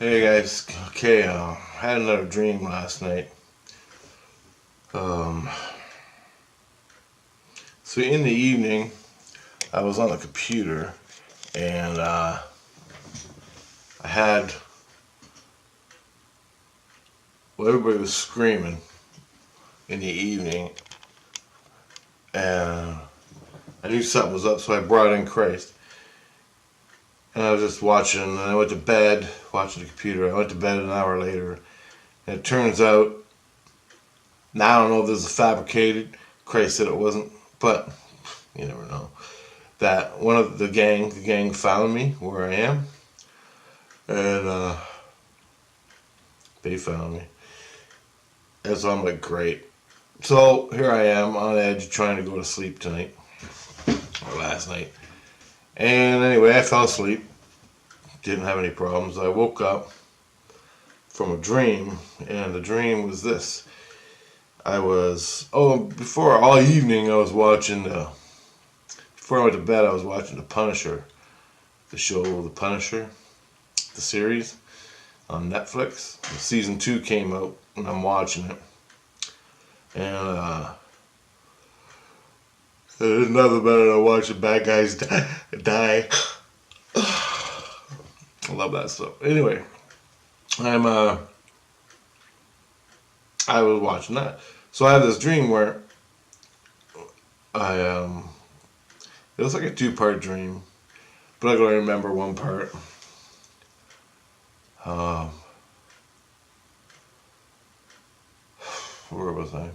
Hey guys, okay, had another dream last night. Um, so in the evening, I was on the computer and I had, well, everybody was screaming in the evening, and I knew something was up, so I brought in Christ. And I was just watching, and I went to bed watching the computer. I went to bed an hour later, and it turns out, now I don't know if this is fabricated. Christ said it wasn't, but you never know. That one of the gang found me where I am, and they found me. And so I'm like, great. So here I am on edge trying to go to sleep tonight, or last night. And anyway, I fell asleep. Didn't have any problems. I woke up from a dream, and the dream was this. Before all evening I was watching, before I went to bed I was watching The Punisher, the show The Punisher, the series on Netflix. Season 2 came out, and I'm watching it. And there's nothing better than watching bad guys die. I love that stuff. Anyway, I'm I was watching that. So I had this dream where I it was like a two-part dream, but I can only remember one part. Um, where was I?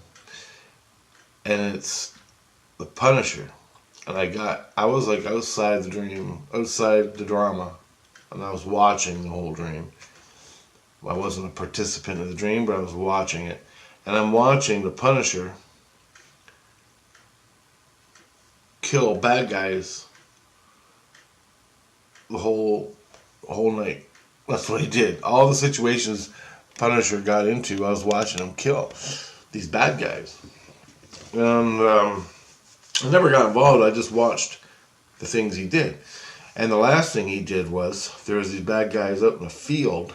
And it's the Punisher. And I was like outside the dream, outside the drama, and I was watching the whole dream. I wasn't a participant in the dream, but I was watching it. And I'm watching the Punisher kill bad guys the whole night. That's what he did. All the situations Punisher got into, I was watching him kill these bad guys. And I never got involved. I just watched the things he did. And the last thing he did was there was these bad guys out in the field,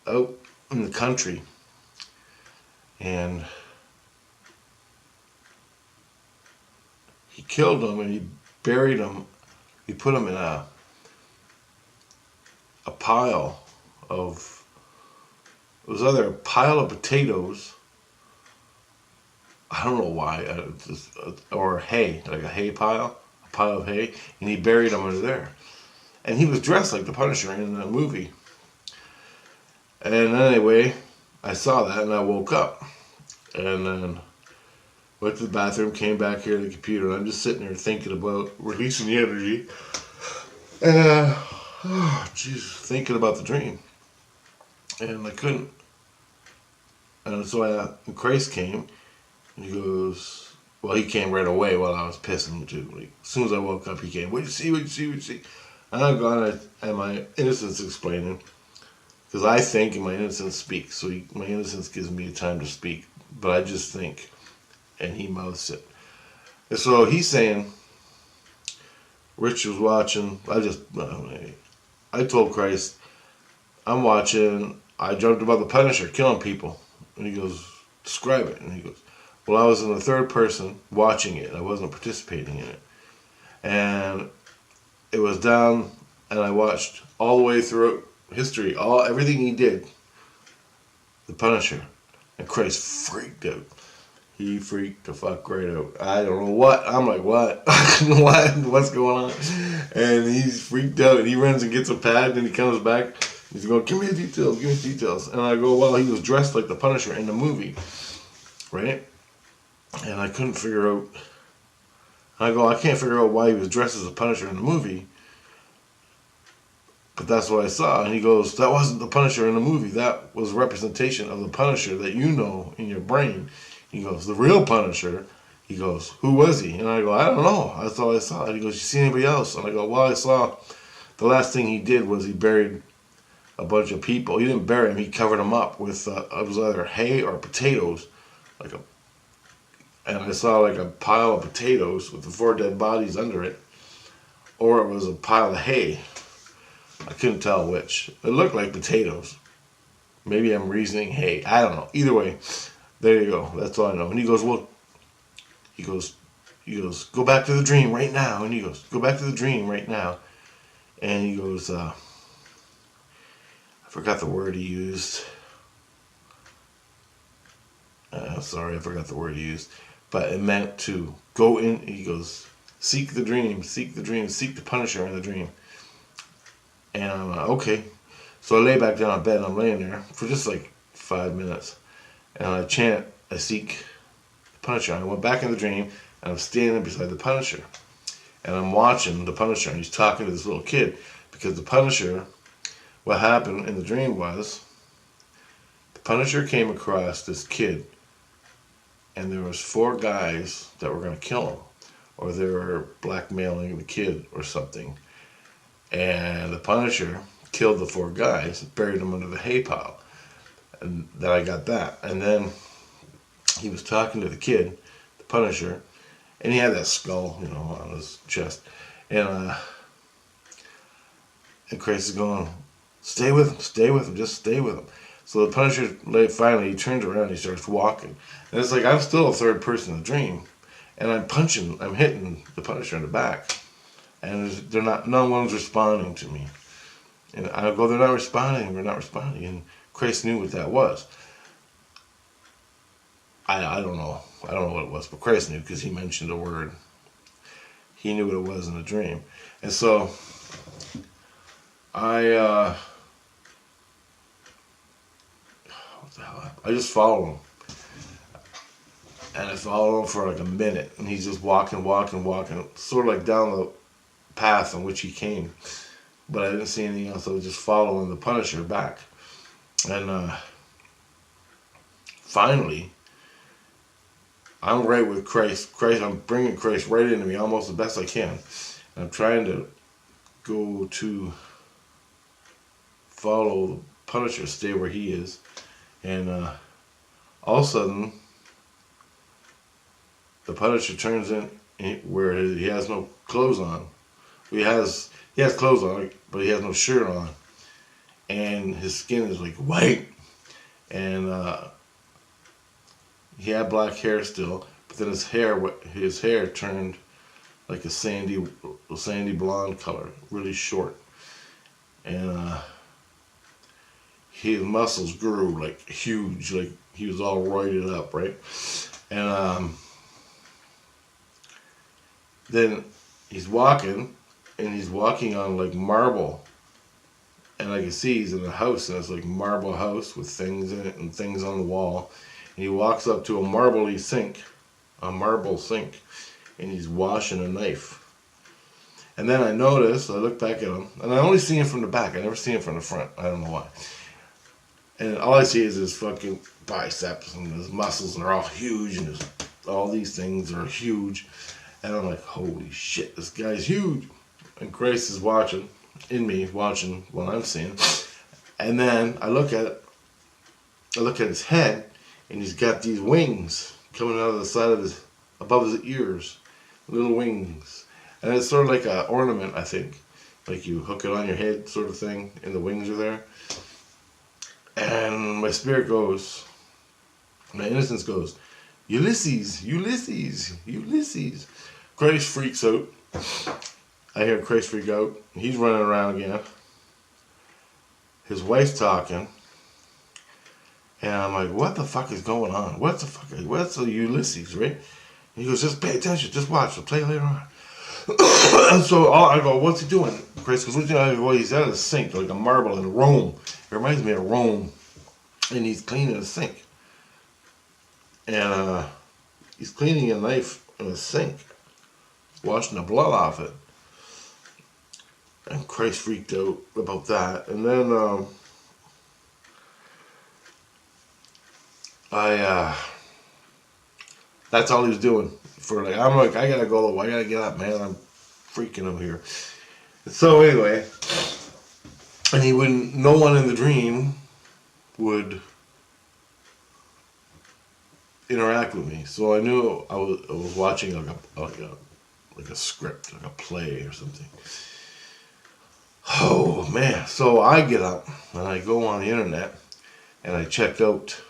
out in the country, and he killed them and he buried them. He put them in a pile of, it was either a pile of potatoes, I don't know why, or hay, like a hay pile, a pile of hay, and he buried them under there. And he was dressed like the Punisher in the movie. And anyway, I saw that and I woke up. And then went to the bathroom, came back here to the computer, and I'm just sitting there thinking about releasing the energy. And, thinking about the dream. And I couldn't. And so and Christ came, and he goes, well, he came right away while I was pissing too. Like, as soon as I woke up, he came, what'd you see, what'd you see, what'd you see? And I'm gone, and my innocence explaining, because I think and my innocence speaks. So my innocence gives me time to speak, but I just think, and he mouths it. And so he's saying, Rich was watching, I told Christ, I'm watching, I dreamt about the Punisher killing people. And he goes, describe it. And he goes, well, I was in the third person watching it. I wasn't participating in it. And it was down, and I watched all the way through history, everything he did, the Punisher. And Christ freaked out. He freaked the fuck right out. I don't know what. I'm like, what? What? What's going on? And he's freaked out. And he runs and gets a pad. And he comes back. He's going, give me the details. Give me the details. And I go, well, he was dressed like the Punisher in the movie. Right? And I couldn't figure out. I go, I can't figure out why he was dressed as a Punisher in the movie. But that's what I saw. And he goes, that wasn't the Punisher in the movie. That was representation of the Punisher that you know in your brain. He goes, the real Punisher. He goes, who was he? And I go, I don't know. That's all I saw. And he goes, you see anybody else? And I go, well, I saw the last thing he did was he buried a bunch of people. He didn't bury them. He covered them up with, it was either hay or potatoes. And I saw like a pile of potatoes with the 4 dead bodies under it. Or it was a pile of hay. I couldn't tell which. It looked like potatoes. Maybe I'm reasoning hay. I don't know. Either way, there you go. That's all I know. And he goes, well, he goes, go back to the dream right now. And he goes, go back to the dream right now. And he goes, I forgot the word he used. Sorry, I forgot the word he used. But it meant to go in. He goes, seek the dream, seek the dream, seek the Punisher in the dream. And I'm like, okay. So I lay back down on bed and I'm laying there for just like 5 minutes. And I chant, I seek the Punisher. I went back in the dream and I'm standing beside the Punisher. And I'm watching the Punisher and he's talking to this little kid. Because the Punisher, what happened in the dream was, the Punisher came across this kid. And there was 4 guys that were going to kill him. Or they were blackmailing the kid or something. And the Punisher killed the 4 guys, buried them under the hay pile. And then I got that. And then he was talking to the kid, the Punisher, and he had that skull, on his chest. And Chris is going, stay with him, just stay with him. So the Punisher, finally, he turns around and he starts walking. And it's like, I'm still a third person in the dream. And I'm hitting the Punisher in the back. And no one's responding to me. And I go, they're not responding. And Chris knew what that was. I don't know. I don't know what it was, but Chris knew because he mentioned a word. He knew what it was in the dream. And so I just follow him. And I follow him for like a minute. And he's just walking, sort of like down the path on which he came. But I didn't see anything else. I was just following the Punisher back. And finally, I'm right with Christ. I'm bringing Christ right into me almost the best I can. And I'm trying to go to follow the Punisher, stay where he is. And all of a sudden, the Punisher turns in where he has no clothes on. He has clothes on, but he has no shirt on. And his skin is like white. And he had black hair still, but then his hair turned like a sandy blonde color, really short. And his muscles grew like huge, like he was all roided up, right? And then he's walking on like marble. And I can see he's in a house, and it's like marble house with things in it and things on the wall. And he walks up to a marble sink, and he's washing a knife. And then I look back at him, and I only see him from the back. I never see him from the front. I don't know why. And all I see is his fucking biceps and his muscles, and they're all huge, and all these things are huge. And I'm like, holy shit, this guy's huge. And Grace is watching what I'm seeing. And then I look at his head, and he's got these wings coming out of the side of above his ears, little wings. And it's sort of like an ornament, I think. Like you hook it on your head sort of thing, and the wings are there. And my spirit goes, my innocence goes, Ulysses. Christ freaks out. I hear Christ freak out. He's running around again. His wife's talking. And I'm like, what the fuck is going on? What's the Ulysses, right? And he goes, just pay attention, just watch, we'll play later on. And so I go, what's he doing? Chris goes, what's he doing? Well, he's at a sink, like a marble in Rome. It reminds me of Rome. And he's cleaning a sink. And he's cleaning a knife in a sink, washing the blood off it. And Christ freaked out about that. And then that's all he was doing. I'm like, I gotta go, I gotta get up, man. I'm freaking out here. So anyway, and no one in the dream would interact with me. So I knew I was watching like a script, like a play or something. Oh man. So I get up and I go on the internet and I check out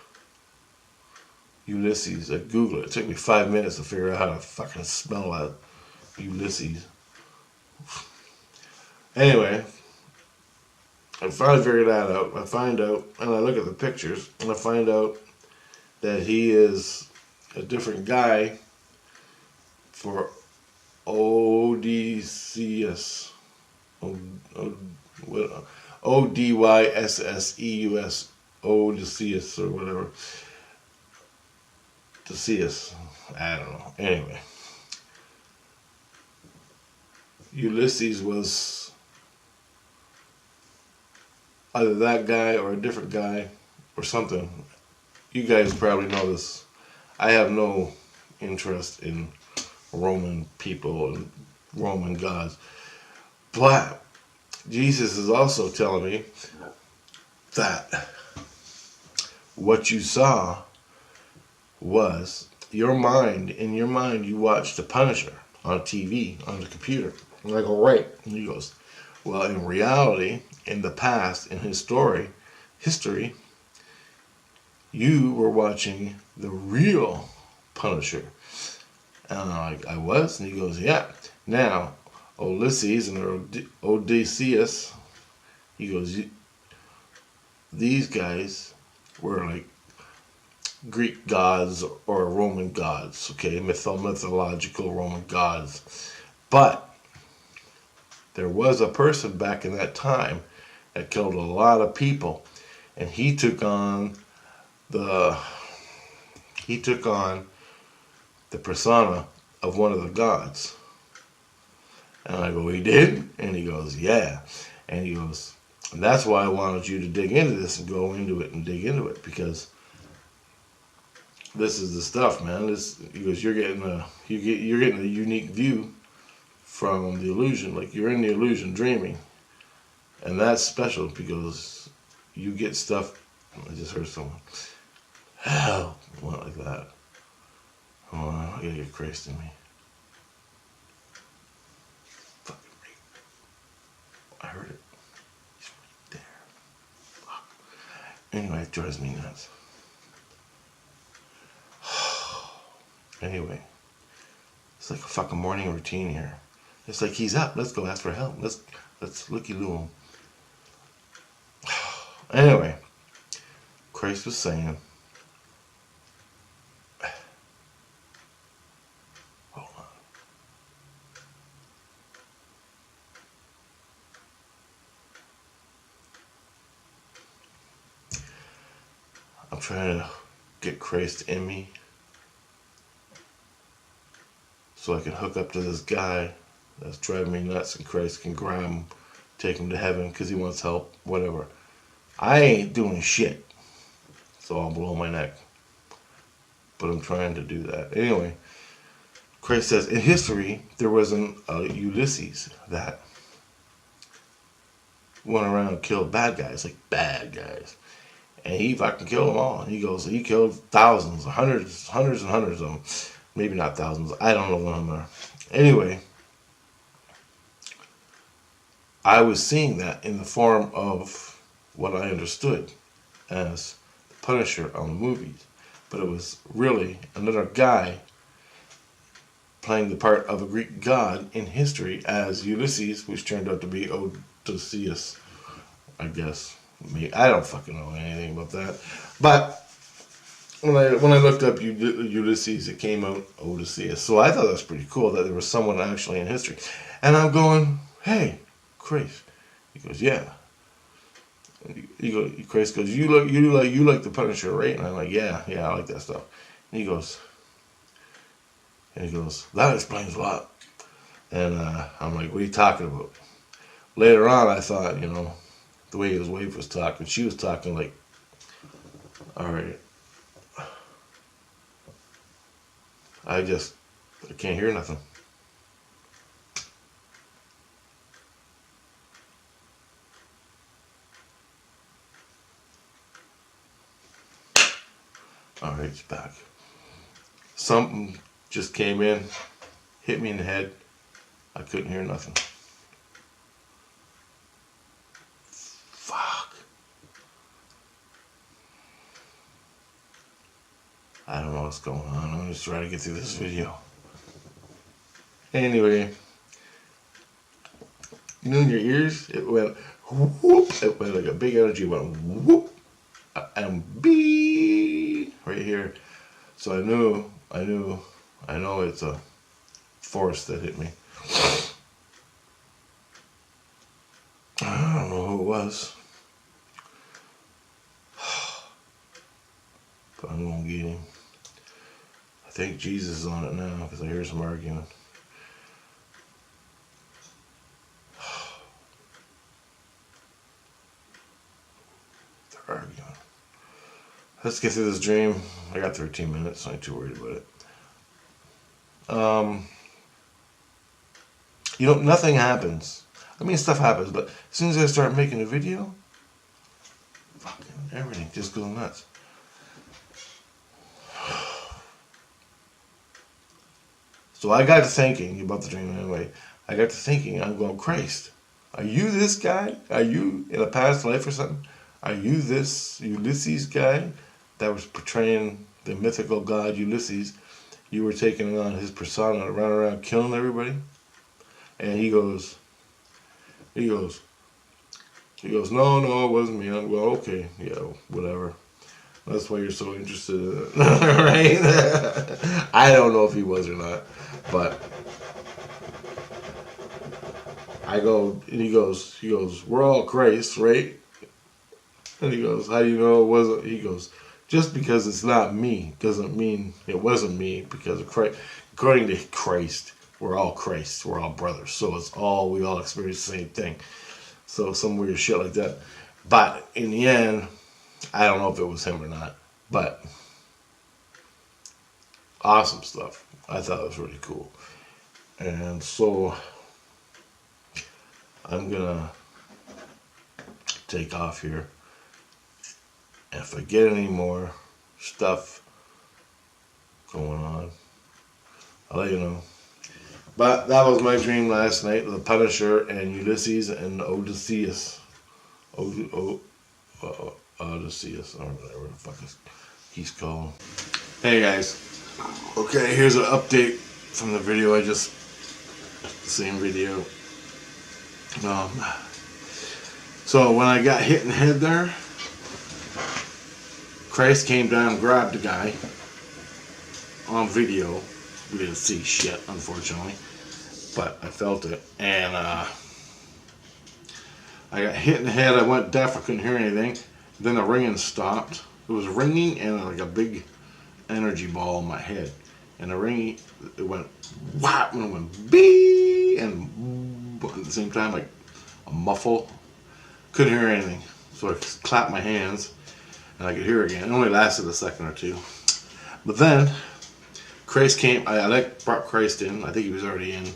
Ulysses. I Google it. It took me 5 minutes to figure out how to fucking spell out Ulysses. Anyway, I finally figured that out. I find out, and I look at the pictures, and I find out that he is a different guy for Odysseus. Odysseus. Odysseus or whatever. Odysseus. I don't know. Anyway. Ulysses was either that guy or a different guy or something. You guys probably know this. I have no interest in Roman people and Roman gods. But Jesus is also telling me that what you saw was your mind. In your mind, you watched The Punisher on TV, on the computer. And I go, right. And he goes, well, in reality, in the past, in history, you were watching the real Punisher. And I'm like, I was? And he goes, yeah. Now, Ulysses and Odysseus, he goes, these guys were like Greek gods or Roman gods, okay? Mythological Roman gods. But there was a person back in that time that killed a lot of people, and he took on the persona of one of the gods. And I go, he did? And he goes, yeah. And he goes, and that's why I wanted you to dig into this and go into it and dig into it, because this is the stuff, man. He goes, you're getting a unique view from the illusion. Like, you're in the illusion dreaming. And that's special because you get stuff. I just heard someone. Hell, went like that. Hold on, I gotta get Christ in me. Fucking right. I heard it. He's right there. Fuck. Anyway, it drives me nuts. Anyway, it's like a fucking morning routine here. It's like, he's up. Let's go ask for help. Let's looky-loo him. Anyway, Christ was saying, hold on. I'm trying to get Christ in me so I can hook up to this guy that's driving me nuts, and Christ can grab him, take him to heaven because he wants help, whatever. I ain't doing shit, so I'll blow my neck. But I'm trying to do that. Anyway, Christ says, in history, there was an Ulysses that went around and killed bad guys, like bad guys. And he fucking killed them all. He goes, he killed thousands, hundreds and hundreds of them. Maybe not thousands. I don't know what number. Anyway, I was seeing that in the form of what I understood as the Punisher on the movies. But it was really another guy playing the part of a Greek god in history as Ulysses, which turned out to be Odysseus, I guess. I don't fucking know anything about that. But when I looked up Ulysses, it came out Odysseus. So I thought that was pretty cool that there was someone actually in history. And I'm going, hey, Chris. He goes, yeah. Chris goes, you like the Punisher, right? And I'm like, yeah, I like that stuff. And he goes, that explains a lot. And I'm like, what are you talking about? Later on, I thought, the way his wife was talking, she was talking like, all right, I can't hear nothing. All right, it's back. Something just came in, hit me in the head. I couldn't hear nothing. I don't know what's going on. I'm just trying to get through this video. Anyway, you know, in your ears, it went whoop. It went like a big energy. It went whoop and bee right here. So I know it's a force that hit me. I don't know who it was, but I'm gonna get him. I think Jesus is on it now because I hear some arguing. They're arguing. Let's get through this dream. I got 13 minutes. I ain't too worried about it. You know, nothing happens. I mean, stuff happens, but as soon as I start making a video, fucking everything just goes nuts. So I got to thinking about the dream anyway. I got to thinking, I'm going, Christ, are you this guy? Are you in a past life or something? Are you this Ulysses guy that was portraying the mythical god Ulysses? You were taking on his persona to run around killing everybody? And he goes, no, it wasn't me. I'm well, okay, yeah, whatever. That's why you're so interested in it, right? I don't know if he was or not, but I go, and he goes, we're all Christ, right? And he goes, how do you know it wasn't? He goes, just because it's not me doesn't mean it wasn't me, because of Christ. According to Christ, we're all Christ. We're all brothers. So we all experience the same thing. So some weird shit like that. But in the end, I don't know if it was him or not. But awesome stuff. I thought it was really cool. And so I'm going to take off here. And if I get any more stuff going on, I'll let you know. But that was my dream last night, the Punisher and Ulysses and Odysseus. Odysseus, or whatever the fuck he's called. Hey guys, okay, here's an update from the video same video. So when I got hit in the head there, Christ came down and grabbed the guy on video. We didn't see shit, unfortunately, but I felt it, and I got hit in the head. I went deaf. I couldn't hear anything. Then the ringing stopped. It was ringing and like a big energy ball in my head, and the ringing, it went whap, and it went bee, and at the same time like a muffle. Couldn't hear anything, so I clapped my hands, and I could hear again. It only lasted a second or two, but then Christ came. I brought Christ in. I think he was already in.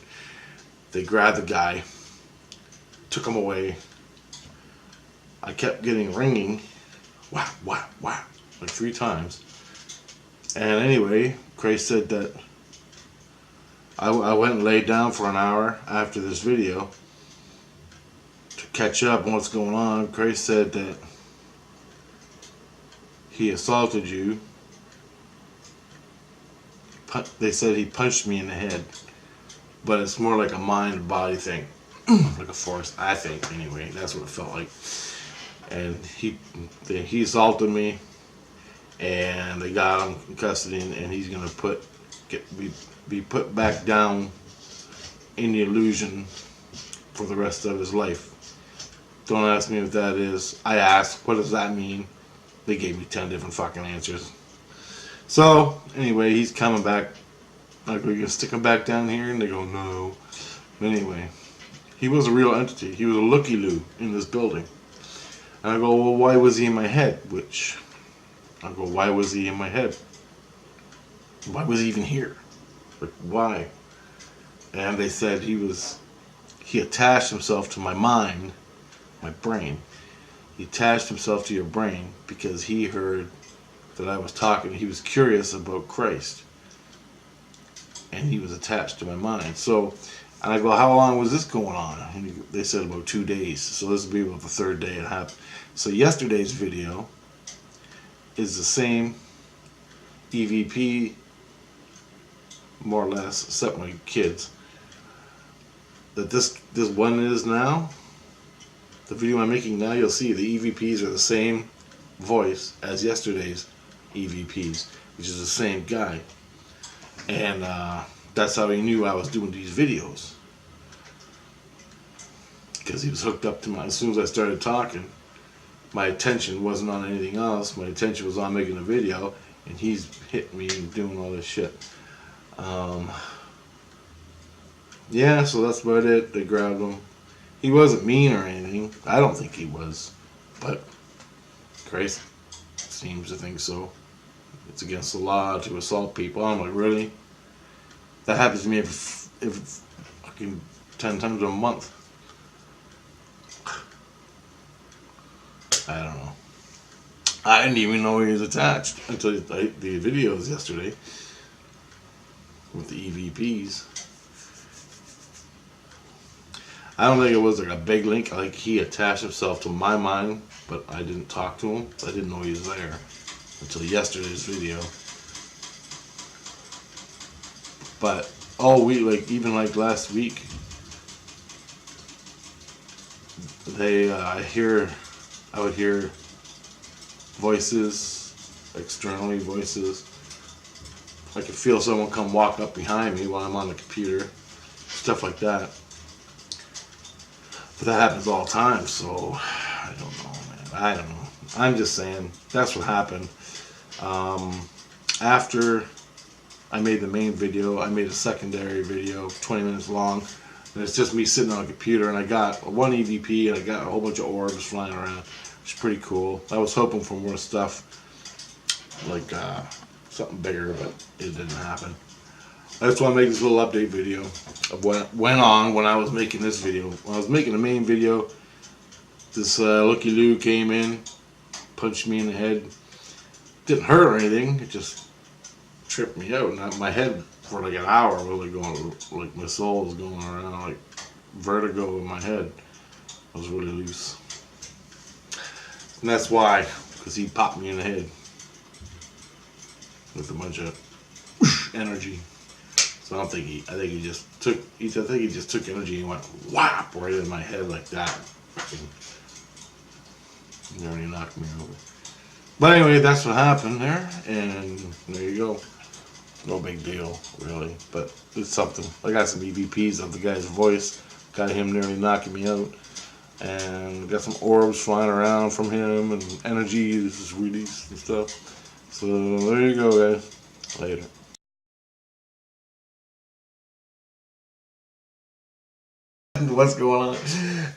They grabbed the guy, took him away. I kept getting ringing, whap, whap, whap, like 3 times. And anyway, Christ said that I went and laid down for an hour after this video to catch up on what's going on. Christ said that he assaulted you. They said he punched me in the head, but it's more like a mind-body thing, like a force, I think. Anyway, that's what it felt like. And he assaulted me, and they got him in custody, and he's gonna be put back down in the illusion for the rest of his life. Don't ask me what that is. I asked, what does that mean? They gave me 10 different fucking answers. So, anyway, he's coming back. I go, you gonna stick him back down here? And they go, no. But anyway, he was a real entity. He was a looky-loo in this building. And I go, well, why was he in my head? Why was he in my head? Why was he even here? Like, why? And they said he attached himself to my mind, my brain. He attached himself to your brain because he heard that I was talking. He was curious about Christ, and he was attached to my mind. So, and I go, how long was this going on? And they said about 2 days. So this will be about the 3rd day it happened. So yesterday's video is the same EVP, more or less, except my kids, that this one is now, the video I'm making now, you'll see the EVPs are the same voice as yesterday's EVPs, which is the same guy. And that's how he knew I was doing these videos. Because he was hooked up to my, as soon as I started talking, my attention wasn't on anything else. My attention was on making a video, and he's hitting me and doing all this shit. Yeah, so that's about it. They grabbed him. He wasn't mean or anything. I don't think he was. But Christ seems to think so. It's against the law to assault people. I'm like, really? That happens to me every fucking 10 times a month. I don't know. I didn't even know he was attached until the videos yesterday with the EVPs. I don't think it was like a big link. Like, he attached himself to my mind, but I didn't talk to him. I didn't know he was there until yesterday's video. But all week, like even like last week, I would hear voices, externally voices. I could feel someone come walk up behind me while I'm on the computer, stuff like that. But that happens all the time, so I don't know, man. I don't know. I'm just saying, that's what happened. After I made the main video, I made a secondary video, 20 minutes long, and it's just me sitting on a computer, and I got one EVP, and I got a whole bunch of orbs flying around. It's pretty cool. I was hoping for more stuff, like something bigger, but it didn't happen. I just want to make this little update video of what went on when I was making this video. When I was making the main video, this looky-loo came in, punched me in the head. Didn't hurt or anything, it just tripped me out. And my head for like an hour was like going, like my soul was going around, like vertigo in my head. I was really loose. And that's why, because he popped me in the head with a bunch of energy. So I think he just took energy and went whap right in my head like that. Nearly knocked me over. But anyway, that's what happened there, and there you go. No big deal, really, but it's something. I got some EVPs of the guy's voice, got him nearly knocking me out, and got some orbs flying around from him, and energy is released and stuff. So there you go, guys. Later. What's going on?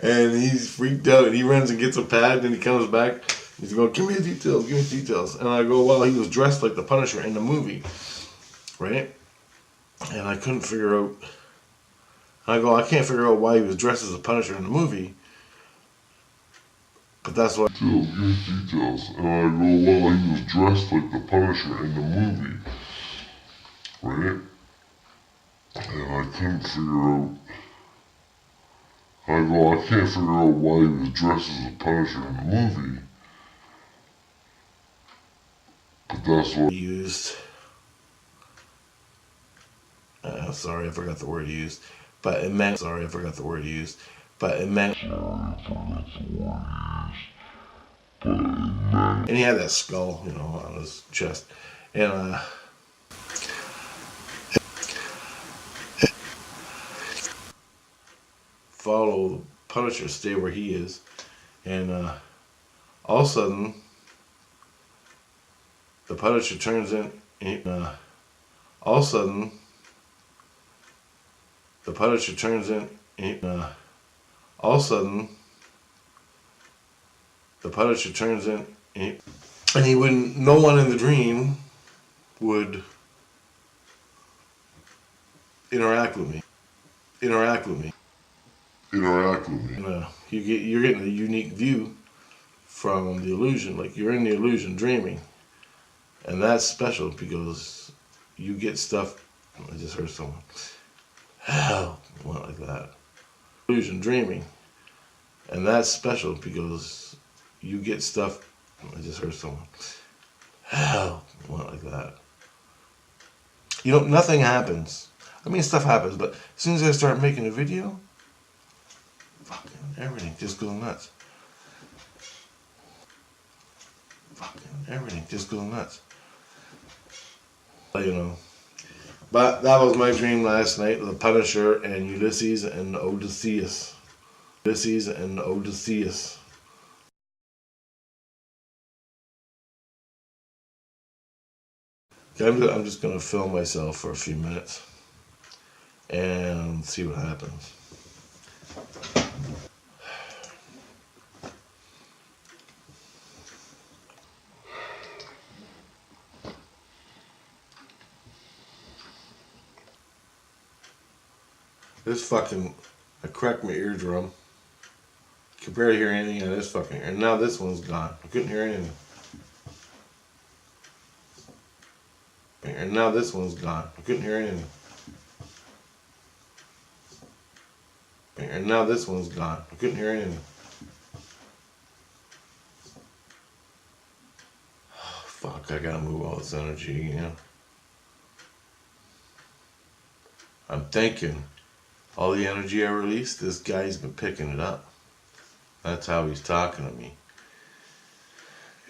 And he's freaked out, and he runs and gets a pad, and he comes back. He's going, give me the details, give me the details. And I go, well, he was dressed like the Punisher in the movie, right? And I couldn't figure out, I go, I can't figure out why he was dressed as a Punisher in the movie. But that's why. Give me details. And I go, well, he was dressed like the Punisher in the movie, right? And I couldn't figure out, I go, I can't figure out why he was dressed as a Punisher in the movie. But that's what he used. Sorry, I forgot the word he used. But it meant, sorry, I forgot the word he used. But it meant, and he had that skull, you know, on his chest. And, follow the Punisher, stay where he is. And, all of a sudden, the Punisher turns in, all of a sudden, the Punisher turns in, all of a sudden, the Punisher turns in, and he wouldn't, no one in the dream would interact with me. And, you're getting a unique view from the illusion, like you're in the illusion dreaming. And that's special because you get stuff. I just heard someone. Hell, went like that. Illusion dreaming. And that's special because you get stuff. I just heard someone. Hell, went like that. You know, nothing happens. I mean, stuff happens, but as soon as I start making a video, fucking everything just goes nuts. Fucking everything just goes nuts. You know. But that was my dream last night, the Punisher and Ulysses and Odysseus. Ulysses and Odysseus. I'm just going to film myself for a few minutes and see what happens. This fucking, I cracked my eardrum. I could barely hear anything out of this fucking ear. And now this one's gone. I couldn't hear anything. And now this one's gone. I couldn't hear anything. And now this one's gone. I couldn't hear anything. Oh, fuck, I gotta move all this energy again. I'm thinking all the energy I released, this guy's been picking it up. That's how he's talking to me.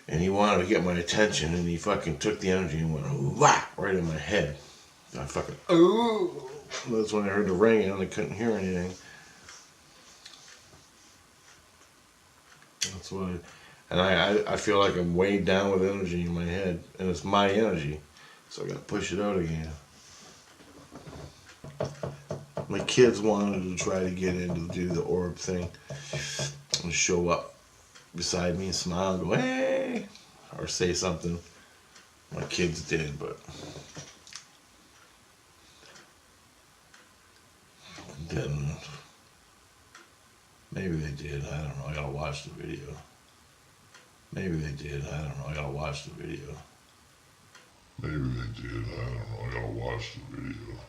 And he wanted to get my attention, and he fucking took the energy and went wah right in my head. I fucking ooh. That's when I heard the ring and I couldn't hear anything. That's why. And I feel like I'm weighed down with energy in my head, and it's my energy, so I gotta push it out again. My kids wanted to try to get in to do the orb thing and show up beside me and smile and go, hey, or say something. My kids did, but didn't. Maybe they did. I don't know. I gotta watch the video. Maybe they did. I don't know. I gotta watch the video. Maybe they did. I don't know. I gotta watch the video.